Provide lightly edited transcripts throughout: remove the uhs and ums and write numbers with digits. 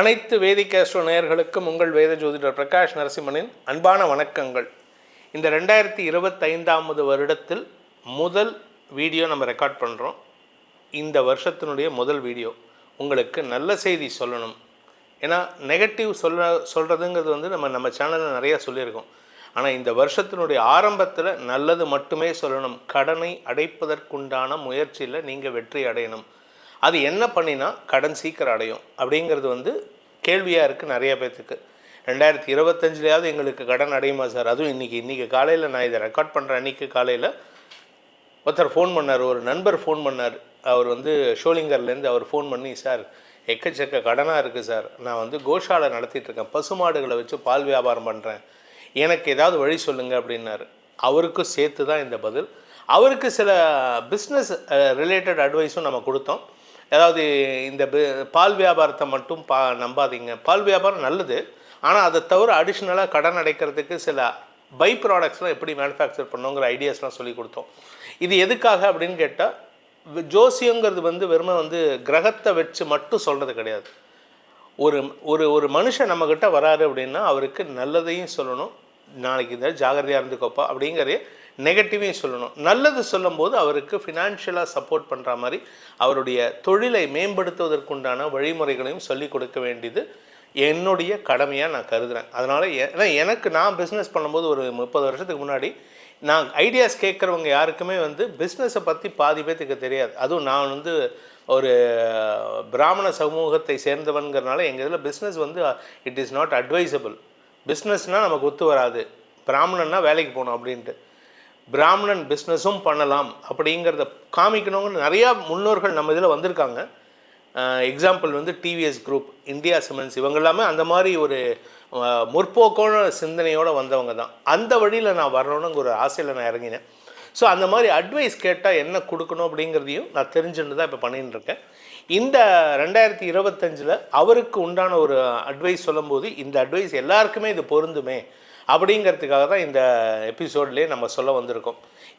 அனைத்து வேதிக் ஆஸ்ட்ரோ நேயர்களுக்கும் உங்கள் வேத ஜோதிடர் பிரகாஷ் நரசிம்மனின் அன்பான வணக்கங்கள். இந்த 2025 வருடத்தில் முதல் வீடியோ நம்ம ரெக்கார்ட் பண்ணுறோம். இந்த வருஷத்தினுடைய முதல் வீடியோ உங்களுக்கு நல்ல செய்தி சொல்லணும். ஏன்னா நெகட்டிவ் சொல்கிறதுங்கிறது நம்ம சேனலில் நிறையா சொல்லியிருக்கோம். ஆனால் இந்த வருஷத்தினுடைய ஆரம்பத்தில் நல்லது மட்டுமே சொல்லணும். கடனை அடைப்பதற்குண்டான முயற்சியில் நீங்கள் வெற்றி அடையணும். அது என்ன பண்ணினா கடன் சீக்கிரம் அடையும் அப்படிங்கிறது கேள்வியாக இருக்குது நிறைய பேர்த்துக்கு. 2025 எங்களுக்கு கடன் அடையுமா சார்? அதுவும் இன்றைக்கி காலையில் நான் இதை ரெக்கார்ட் பண்ணுற அன்றைக்கி காலையில் ஒருத்தர் ஃபோன் பண்ணார், ஒரு நண்பர் ஃபோன் பண்ணார். அவர் ஷோலிங்கர்லேருந்து அவர் ஃபோன் பண்ணி, சார் எக்கச்சக்க கடனாக இருக்குது சார், நான் கோஷாலை நடத்திட்டுருக்கேன், பசுமாடுகளை வச்சு பால் வியாபாரம் பண்ணுறேன், எனக்கு ஏதாவது வழி சொல்லுங்கள் அப்படின்னாரு. அவருக்கும் சேர்த்து தான் இந்த பதில். அவருக்கு சில பிஸ்னஸ் ரிலேட்டட் அட்வைஸும் நம்ம கொடுத்தோம். அதாவது இந்த பால் வியாபாரத்தை மட்டும் நம்பாதீங்க, பால் வியாபாரம் நல்லது, ஆனால் அதை தவிர அடிஷ்னலாக கடன் அடைக்கிறதுக்கு சில பை ப்ராடக்ட்ஸ்லாம் எப்படி மேனுஃபேக்சர் பண்ணுங்கிற ஐடியாஸ்லாம் சொல்லி கொடுத்தோம். இது எதுக்காக அப்படின்னு கேட்டால், ஜோசியங்கிறது வெறுமை கிரகத்தை வச்சு மட்டும் சொல்கிறது கிடையாது. ஒரு மனுஷன் நம்மக்கிட்ட வராரு அப்படின்னா அவருக்கு நல்லதையும் சொல்லணும், நாளைக்கு இந்த ஜாகிரதையாக இருந்துக்கோப்பா அப்படிங்கிற நெகட்டிவையும் சொல்லணும். நல்லது சொல்லும்போது அவருக்கு ஃபினான்ஷியலாக சப்போர்ட் பண்ணுற மாதிரி அவருடைய தொழிலை மேம்படுத்துவதற்குண்டான வழிமுறைகளையும் சொல்லிக் கொடுக்க வேண்டியது என்னுடைய கடமையாக நான் கருதுகிறேன். அதனால் நான் பிஸ்னஸ் பண்ணும்போது ஒரு 30 வருஷத்துக்கு முன்னாடி நான் ஐடியாஸ் கேட்குறவங்க யாருக்குமே பிஸ்னஸை பற்றி பாதி பேத்துக்கு தெரியாது. அதுவும் நான் ஒரு பிராமண சமூகத்தை சேர்ந்தவன்கிறனால எங்கள் இதில் business it is not advisable. பிஸ்னஸ்னால் நமக்கு ஒத்து வராது, பிராமணன்னா வேலைக்கு போகணும் அப்படின்ட்டு. பிராமணன் பிஸ்னஸும் பண்ணலாம் அப்படிங்கிறத காமிக்கணுங்கன்னு நிறையா முன்னோர்கள் நம்ம இதில் வந்திருக்காங்க. Example TVS group, India cements, இவங்க எல்லாமே அந்த மாதிரி ஒரு முற்போக்கான சிந்தனையோடு வந்தவங்க தான். அந்த வழியில் நான் வரணுங்கிற ஒரு ஆசையில் நான் இறங்கினேன். ஸோ அந்த மாதிரி அட்வைஸ் கேட்டால் என்ன கொடுக்கணும் அப்படிங்கிறதையும் நான் தெரிஞ்சுட்டு தான் இப்போ பண்ணின்னு இருக்கேன். இந்த 2025 அவருக்கு உண்டான ஒரு அட்வைஸ் சொல்லும்போது இந்த அட்வைஸ் எல்லாருக்குமே இது பொருந்துமே அப்படிங்கிறதுக்காக தான் இந்த எபிசோட்லேயே நம்ம சொல்ல வந்திருக்கோம்.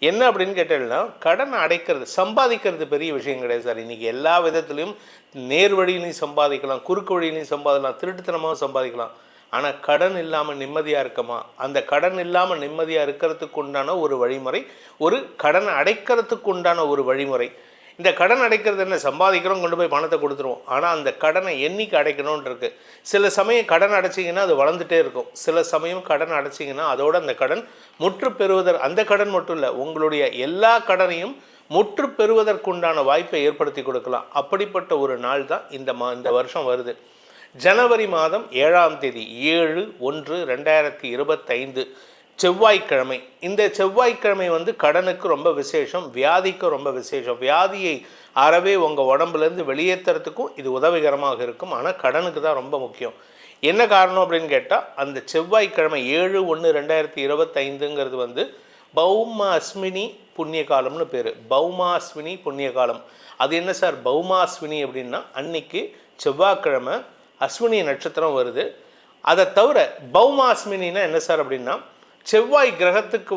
என்ன அப்படின்னு கேட்டீங்கன்னா, கடன் அடைக்கிறது, சம்பாதிக்கிறது பெரிய விஷயம் கிடையாது சார். இன்றைக்கி எல்லா விதத்துலையும் நேர் வழியிலையும் சம்பாதிக்கலாம், குறுக்கு வழியிலையும் சம்பாதிக்கலாம், திருட்டுத்தனமாக சம்பாதிக்கலாம். ஆனால் கடன் இல்லாமல் நிம்மதியாக இருக்கமா? அந்த கடன் இல்லாமல் நிம்மதியாக இருக்கிறதுக்கு உண்டான ஒரு வழிமுறை, ஒரு கடன் அடைக்கிறதுக்கு உண்டான ஒரு வழிமுறை. இந்த கடன் அடைக்கிறது என்ன, சம்பாதிக்கிறோம், கொண்டு போய் பணத்தை கொடுத்துருவோம். ஆனால் அந்த கடனை என்னைக்கு அடைக்கணும்னு இருக்குது. சில சமயம் கடன் அடைச்சிங்கன்னா அது வளர்ந்துட்டே இருக்கும். சில சமயம் கடன் அடைச்சிங்கன்னா அதோடு அந்த கடன் முற்று அந்த கடன் மட்டும் இல்லை, உங்களுடைய எல்லா கடனையும் முற்று பெறுவதற்குண்டான வாய்ப்பை ஏற்படுத்தி கொடுக்கலாம். அப்படிப்பட்ட ஒரு நாள் தான் இந்த வருஷம் வருது. ஜனவரி மாதம் 7ஆம் தேதி 7/1/2025 செவ்வாய்க்கிழமை. இந்த செவ்வாய்க்கிழமை கடனுக்கு ரொம்ப விசேஷம், வியாதிக்கு ரொம்ப விசேஷம். வியாதியை அறவே உங்கள் உடம்புலேருந்து வெளியேற்றுறதுக்கும் இது உதவிகரமாக இருக்கும். ஆனால் கடனுக்கு தான் ரொம்ப முக்கியம். என்ன காரணம் அப்படின்னு கேட்டால், அந்த செவ்வாய்க்கிழமை 7/1/2025 பௌம அஸ்வினி புண்ணிய காலம்னு பேர். பௌமாஸ்வினி புண்ணிய காலம். அது என்ன சார் பௌமாஸ்வினி அப்படின்னா, அன்னைக்கு செவ்வாய்க்கிழமை அஸ்வினி நட்சத்திரம் வருது. அதை தவிர பௌமாஸ்வினா என்ன சார் அப்படின்னா, செவ்வாய் கிரகத்துக்கு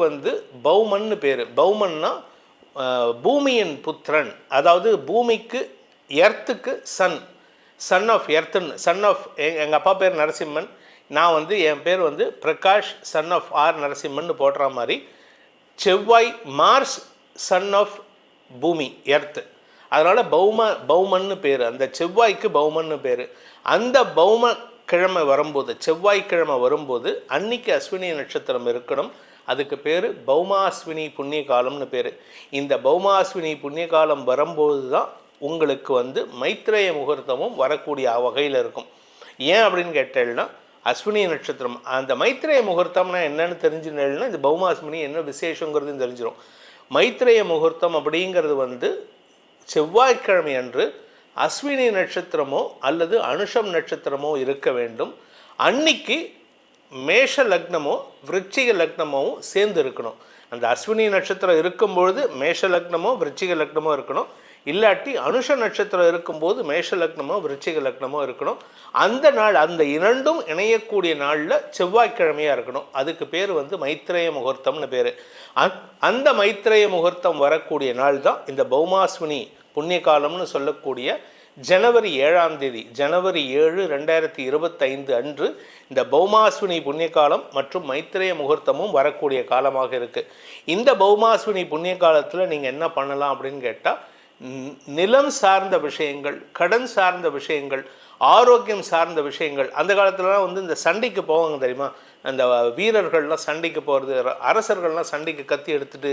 பௌமன்னு பேர். பௌமன்னா பூமியின் புத்திரன், அதாவது பூமிக்கு, எர்த்துக்கு சன் ஆஃப் எர்த்துன்னு. சன் ஆஃப் எங்கள் அப்பா பேர் நரசிம்மன், நான் என் பேர் Prakash son of R Narasimhan போடுற மாதிரி, செவ்வாய் மார்ஸ் சன் ஆஃப் பூமி எர்த்து. அதனால் பௌமன்னு பேர், அந்த செவ்வாய்க்கு பௌமன்னு பேர். அந்த பௌம கிழமை வரும்போது, செவ்வாய்க்கிழமை வரும்போது அன்னைக்கு அஸ்வினி நட்சத்திரம் இருக்கணும். அதுக்கு பேர் பௌமாஸ்வினி புண்ணிய காலம்னு பேர். இந்த பௌமாஸ்வினி புண்ணிய காலம் வரும்போது தான் உங்களுக்கு மைத்ரேய முகூர்த்தமும் வரக்கூடிய வகையில் இருக்கும். ஏன் அப்படின்னு கேட்டேன்னா, அஸ்வினி நட்சத்திரம், அந்த மைத்ரேய முகூர்த்தம்னா என்னன்னு தெரிஞ்சுன்னா இந்த பௌமாஸ்வினி என்ன விசேஷங்கிறது தெரிஞ்சிடும். மைத்ரேய முகூர்த்தம் அப்படிங்கிறது செவ்வாய்க்கிழமை அன்று அஸ்வினி நட்சத்திரமோ அல்லது அனுஷம் நட்சத்திரமோ இருக்க வேண்டும். அன்னைக்கு மேஷ லக்னமோ விருச்சிக லக்னமோ சேர்ந்து இருக்கணும். அந்த அஸ்வினி நட்சத்திரம் இருக்கும்பொழுது மேஷ லக்னமோ விருச்சிக லக்னமோ இருக்கணும். இல்லாட்டி அனுஷ நட்சத்திரம் இருக்கும்போது மேஷ லக்னமோ விருச்சிக லக்னமோ இருக்கணும். அந்த நாள், அந்த இரண்டும் இணையக்கூடிய நாளில் செவ்வாய்க்கிழமையாக இருக்கணும். அதுக்கு பேர் மைத்ரேய முகூர்த்தம்னு பேர். அந்த மைத்ரேய முகூர்த்தம் வரக்கூடிய நாள் தான் இந்த பௌமாஸ்வினி புண்ணிய காலம்னு சொல்லக்கூடிய ஜனவரி 7ஆம் தேதி, ஜனவரி 7, 2025 அன்று இந்த பௌமாஸ்வினி புண்ணிய காலம் மற்றும் மைத்திரேய முகூர்த்தமும் வரக்கூடிய காலமாக இருக்குது. இந்த பௌமாஸ்வினி புண்ணிய காலத்தில் நீங்கள் என்ன பண்ணலாம் அப்படின்னு கேட்டால், நிலம் சார்ந்த விஷயங்கள், கடன் சார்ந்த விஷயங்கள், ஆரோக்கியம் சார்ந்த விஷயங்கள். அந்த காலத்துலலாம் வந்து இந்த சண்டைக்கு போவாங்க தெரியுமா, அந்த வீரர்கள்லாம் சண்டைக்கு போகிறது, அரசர்கள்லாம் சண்டைக்கு கத்தி எடுத்துகிட்டு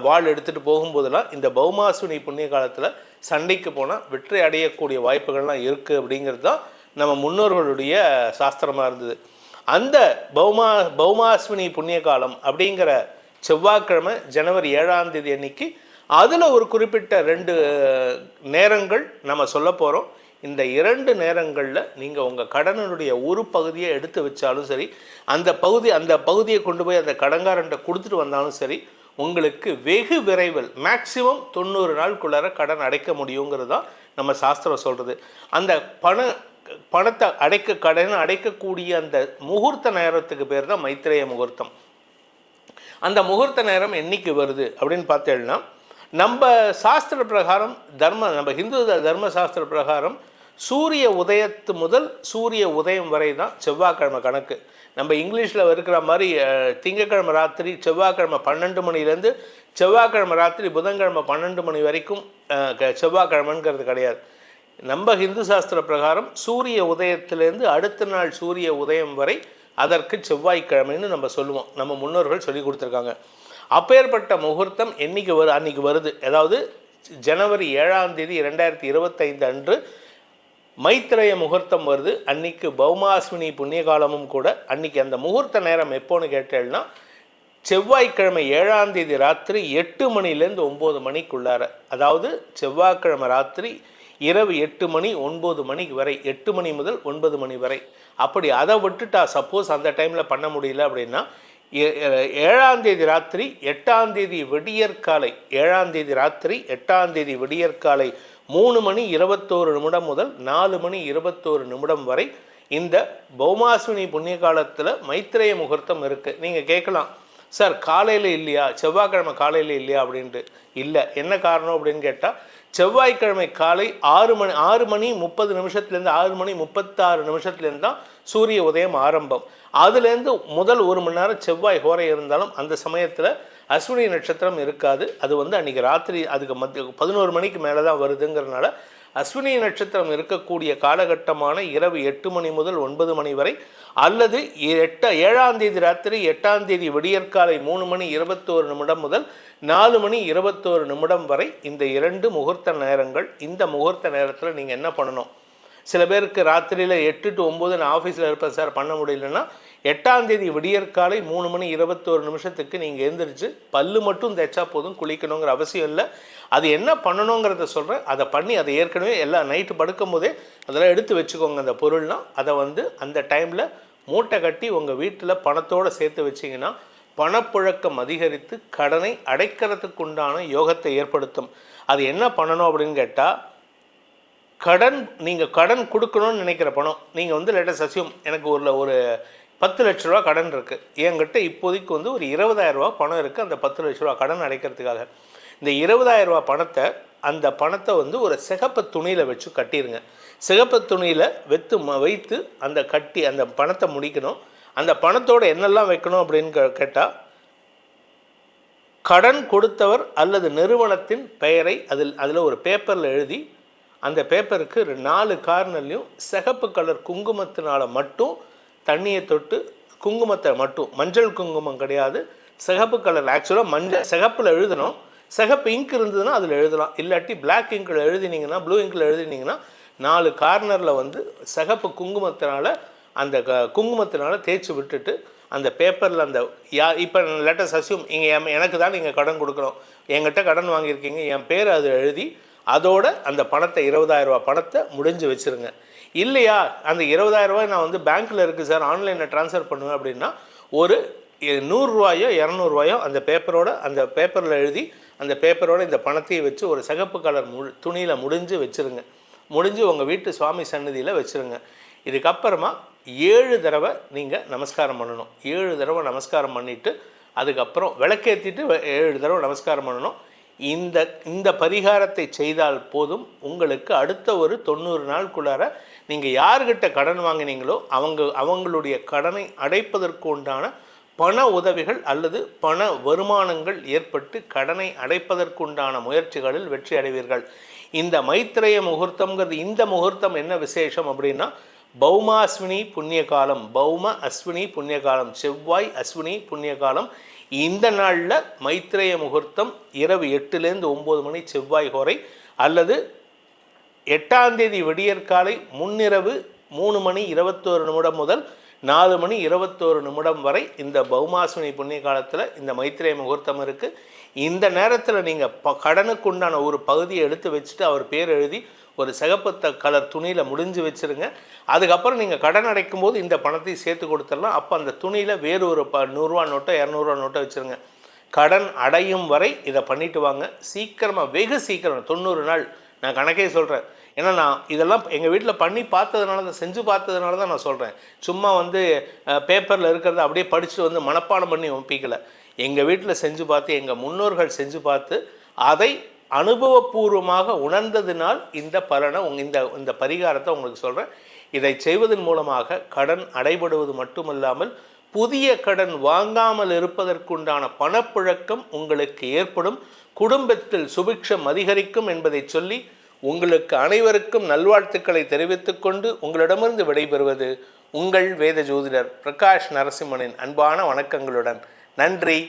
வாள் எடுத்துகிட்டு போகும்போதெல்லாம் இந்த பௌமாஸ்வினி புண்ணிய காலத்தில் சண்டைக்கு போனால் வெற்றி அடையக்கூடிய வாய்ப்புகள்லாம் இருக்குது அப்படிங்கிறது தான் நம்ம முன்னோர்களுடைய சாஸ்திரமாக இருந்தது. அந்த பௌமாஸ்வினி புண்ணிய காலம் அப்படிங்கிற செவ்வாய்க்கிழமை ஜனவரி 7ஆம் தேதி அன்னைக்கு அதில் ஒரு குறிப்பிட்ட 2 நேரங்கள் நம்ம சொல்ல போகிறோம். இந்த 2 நேரங்களில் நீங்கள் உங்கள் கடனுடைய ஒரு பகுதியை எடுத்து வச்சாலும் சரி, அந்த பகுதியை கொண்டு போய் அந்த கடன்காரன்ட்ட கொடுத்துட்டு வந்தாலும் சரி, உங்களுக்கு வெகு விரைவில் மேக்சிமம் 90 நாளுக்குள்ளார கடன் அடைக்க முடியுங்கிறது தான் நம்ம சாஸ்திரம் சொல்கிறது. அந்த பணத்தை கடனை அடைக்கக்கூடிய அந்த முகூர்த்த நேரத்துக்கு பேர் தான் மைத்திரேய முகூர்த்தம். அந்த முகூர்த்த நேரம் என்னைக்கு வருது அப்படின்னு பார்த்தேன்னா, நம்ம சாஸ்திர பிரகாரம் நம்ம ஹிந்து தர்ம சாஸ்திர பிரகாரம் சூரிய உதயத்து முதல் சூரிய உதயம் வரை தான் செவ்வாய்க்கிழமை கணக்கு. நம்ம இங்கிலீஷில் இருக்கிற மாதிரி திங்கக்கிழமை ராத்திரி செவ்வாய்க்கிழமை 12 மணிலேருந்து செவ்வாய்க்கிழமை ராத்திரி புதன்கிழமை 12 மணி வரைக்கும் செவ்வாய்க்கிழமைங்கிறது கிடையாது. நம்ம ஹிந்து சாஸ்திர பிரகாரம் சூரிய உதயத்திலேருந்து அடுத்த நாள் சூரிய உதயம் வரை அதற்கு செவ்வாய்க்கிழமைன்னு நம்ம சொல்லுவோம். நம்ம முன்னோர்கள் சொல்லி கொடுத்துருக்காங்க. அப்பேற்பட்ட முகூர்த்தம் அன்னைக்கு வருது. அதாவது ஜனவரி 7ஆம் தேதி 2025 அன்று மைத்திரேய முகூர்த்தம் வருது. அன்னைக்கு பௌமாஸ்வினி புண்ணிய காலமும் கூட. அன்னைக்கு அந்த முகூர்த்த நேரம் எப்போன்னு கேட்டேன்னா, செவ்வாய்க்கிழமை 7ஆம் தேதி ராத்திரி 8 மணிலேருந்து 9 மணிக்குள்ளார. அதாவது செவ்வாய்க்கிழமை ராத்திரி இரவு 8 மணி 9 மணிக்கு வரை, 8 மணி முதல் 9 மணி வரை. அப்படி அதை விட்டுட்டா சப்போஸ் அந்த டைமில் பண்ண முடியல அப்படின்னா 7ஆம் தேதி ராத்திரி 8ஆம் தேதி விடியற்காலை 7ஆம் தேதி ராத்திரி 8ஆம் தேதி விடியற்காலை 3 மணி 21 நிமிடம் முதல் 4 மணி 21 நிமிடம் வரை இந்த பௌமாஸ்வினி புண்ணிய காலத்தில் மைத்திரேய முகூர்த்தம் இருக்குது. நீங்கள் கேட்கலாம், சார் காலையில் இல்லையா, செவ்வாய்க்கிழமை காலையில் இல்லையா அப்படின்ட்டு. இல்லை, என்ன காரணம் அப்படின்னு கேட்டால், செவ்வாய்க்கிழமை காலை 6 மணி 30 நிமிஷத்துலேருந்து 6 மணி 36 நிமிஷத்துலேருந்து தான் சூரிய உதயம் ஆரம்பம். அதுலேருந்து முதல் 1 மணி நேரம் செவ்வாய் ஹோரை இருந்தாலும் அந்த சமயத்தில் அஸ்வினி நட்சத்திரம் இருக்காது. அது வந்து அன்றைக்கி ராத்திரி அதுக்கு 11 மணிக்கு மேலே தான் வருதுங்கிறதுனால அஸ்வினி நட்சத்திரம் இருக்கக்கூடிய காலகட்டமான இரவு 8 மணி முதல் 9 மணி வரை, அல்லது 7ஆம் தேதி ராத்திரி 8ஆம் தேதி விடியற்காலை 3 மணி 21 நிமிடம் முதல் 4 மணி 21 நிமிடம் வரை இந்த 2 முகூர்த்த நேரங்கள். இந்த முகூர்த்த நேரத்தில் நீங்கள் என்ன பண்ணணும்? சில பேருக்கு ராத்திரியில் 8 to 9 நான் ஆஃபீஸில் இருப்பேன் சார், பண்ண முடியலன்னா 8ஆம் தேதி விடியற்காலை 3 மணி 21 நிமிஷத்துக்கு நீங்கள் எழுந்திரிச்சு பல்லு மட்டும் தேய்ச்சா போதும், குளிக்கணுங்கிற அவசியம் இல்லை. அது என்ன பண்ணணுங்கிறத சொல்கிறேன். அதை பண்ணி அதை ஏற்கனவே எல்லாம் நைட்டு படுக்கும் போதே அதெல்லாம் எடுத்து வச்சுக்கோங்க. அந்த பொருள்லாம் அதை வந்து அந்த டைமில் மூட்டை கட்டி உங்கள் வீட்டில் பணத்தோடு சேர்த்து வச்சிங்கன்னா பணப்புழக்கம் அதிகரித்து கடனை அடைக்கிறதுக்குண்டான யோகத்தை ஏற்படுத்தும். அது என்ன பண்ணணும் அப்படின்னு கேட்டால், நீங்கள் கடன் கொடுக்கணும்னு நினைக்கிற பணம், நீங்கள் வந்து லேட்டஸ்ட் அசியூம் எனக்கு ஒரு 10 லட்ச ரூபா கடன் இருக்குது, என்கிட்ட இப்போதைக்கு வந்து ஒரு 20,000 ரூபா பணம் இருக்குது. அந்த 10 லட்ச ரூபா கடன் அடைக்கிறதுக்காக இந்த 20,000 ரூபா அந்த பணத்தை வந்து ஒரு சிகப்பு துணியில் வச்சு கட்டிடுங்க. சிகப்பு துணியில் வைத்து அந்த பணத்தை முடிக்கணும். அந்த பணத்தோடு என்னெல்லாம் வைக்கணும் அப்படின்னு கேட்டால், கடன் கொடுத்தவர் அல்லது நிறுவனத்தின் பெயரை அதில் ஒரு பேப்பரில் எழுதி, அந்த பேப்பருக்கு 4 கார்னர்லையும் சிகப்பு கலர் குங்குமத்தினால் மட்டும் தண்ணியை தொட்டு, குங்குமத்தை மட்டும், மஞ்சள் குங்குமம் கிடையாது, சிகப்பு கலர். ஆக்சுவலாக சிகப்பில் எழுதணும். சிகப்பு இங்க் இருந்ததுன்னா அதில் எழுதலாம். இல்லாட்டி பிளாக் இங்கில் எழுதினீங்கன்னா, ப்ளூ இங்கில் எழுதினீங்கன்னா 4 கார்னரில் வந்து சிகப்பு குங்குமத்தினால தேய்ச்சி விட்டுட்டு அந்த பேப்பரில் இப்போ லேட்டஸ்ட் அசியூம் எனக்கு தான் நீங்கள் கடன் கொடுக்கணும், என்கிட்ட கடன் வாங்கியிருக்கீங்க, என் பேர் அது எழுதி அதோட அந்த பணத்தை 20,000 ரூபா பணத்தை முடிஞ்சு வச்சுருங்க. இல்லையா, அந்த 20,000 ரூபாய் நான் வந்து பேங்க்கில் இருக்குது சார், ஆன்லைனில் ட்ரான்ஸ்ஃபர் பண்ணுவேன் அப்படின்னா ஒரு 100 ரூபாயோ 200 ரூபாயோ அந்த பேப்பரில் எழுதி அந்த பேப்பரோட இந்த பணத்தையும் வச்சு ஒரு சிகப்பு கலர் துணியில் முடிஞ்சு உங்கள் வீட்டு சுவாமி சன்னதியில் வச்சுருங்க. இதுக்கப்புறமா 7 தடவை நீங்கள் நமஸ்காரம் பண்ணணும். 7 தடவை நமஸ்காரம் பண்ணிவிட்டு அதுக்கப்புறம் விளக்கேற்றிட்டு 7 தடவை நமஸ்காரம் பண்ணணும். இந்த இந்த பரிகாரத்தை செய்தால் போதும், உங்களுக்கு அடுத்த ஒரு 90 நாளுக்குள்ளார நீங்கள் யார்கிட்ட கடன் வாங்கினீங்களோ அவங்களுடைய கடனை அடைப்பதற்கு உண்டான பண உதவிகள் அல்லது பண வருமானங்கள் ஏற்பட்டு கடனை அடைப்பதற்குண்டான முயற்சிகளில் வெற்றி அடைவீர்கள். இந்த மைத்ரேய முகூர்த்தம்ங்கிறது, இந்த முகூர்த்தம் என்ன விசேஷம் அப்படின்னா, பௌம அஸ்வினி புண்ணிய காலம், பௌம அஸ்வினி புண்ணிய காலம், செவ்வாய் அஸ்வினி புண்ணிய காலம். இந்த நாளில் மைத்ரேய முகூர்த்தம் இரவு 8லேருந்து 9 மணி செவ்வாய் ஹோரை, அல்லது 8ஆம் தேதி விடியற்காலை முன்னிரவு 3 மணி 21 நிமிடம் முதல் 4 மணி 21 நிமிடம் வரை இந்த பௌமாஸ்வினி புண்ணிய காலத்தில் இந்த மைத்ரேய முகூர்த்தம் இருக்குது. இந்த நேரத்தில் நீங்கள் கடனுக்கு உண்டான ஒரு பகுதியை எடுத்து வச்சுட்டு அவர் பேர் எழுதி ஒரு சிகப்பு கலர் துணியில் முடிஞ்சு வச்சுருங்க. அதுக்கப்புறம் நீங்கள் கடன் அடைக்கும் போது இந்த பணத்தை சேர்த்து கொடுத்துடலாம். அப்போ அந்த துணியில் வேறு ஒரு 100 நோட்டோ 200 நோட்டோ வச்சுருங்க. கடன் அடையும் வரை இதை பண்ணிட்டு வாங்க. சீக்கிரமாக, வெகு சீக்கிரம், 90 நாள் நான் கணக்கே சொல்கிறேன். ஏன்னா நான் இதெல்லாம் எங்கள் வீட்டில் பண்ணி பார்த்ததுனால தான், செஞ்சு பார்த்ததுனால தான் நான் சொல்கிறேன். சும்மா பேப்பரில் இருக்கிறத அப்படியே படிச்சுட்டு மனப்பாடம் பண்ணி ஒப்பிக்கலை. எங்கள் வீட்டில் செஞ்சு பார்த்து, எங்கள் முன்னோர்கள் செஞ்சு பார்த்து, அதை அனுபவபூர்வமாக உணர்ந்ததினால் இந்த பலனை இந்த பரிகாரத்தை உங்களுக்கு சொல்கிறேன். இதை செய்வதன் மூலமாக கடன் அடைபடுவது மட்டுமல்லாமல் புதிய கடன் வாங்காமல் இருப்பதற்குண்டான பணப்புழக்கம் உங்களுக்கு ஏற்படும். குடும்பத்தில் சுபிக்ஷம் அதிகரிக்கும் என்பதை சொல்லி உங்களுக்கு அனைவருக்கும் நல்வாழ்த்துக்களை தெரிவித்துக் கொண்டு உங்களிடமிருந்து விடைபெறுவது உங்கள் வேத ஜோதிடர் பிரகாஷ் நரசிம்மனின் அன்பான வணக்கங்களுடன். நன்றி,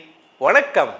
வணக்கம்.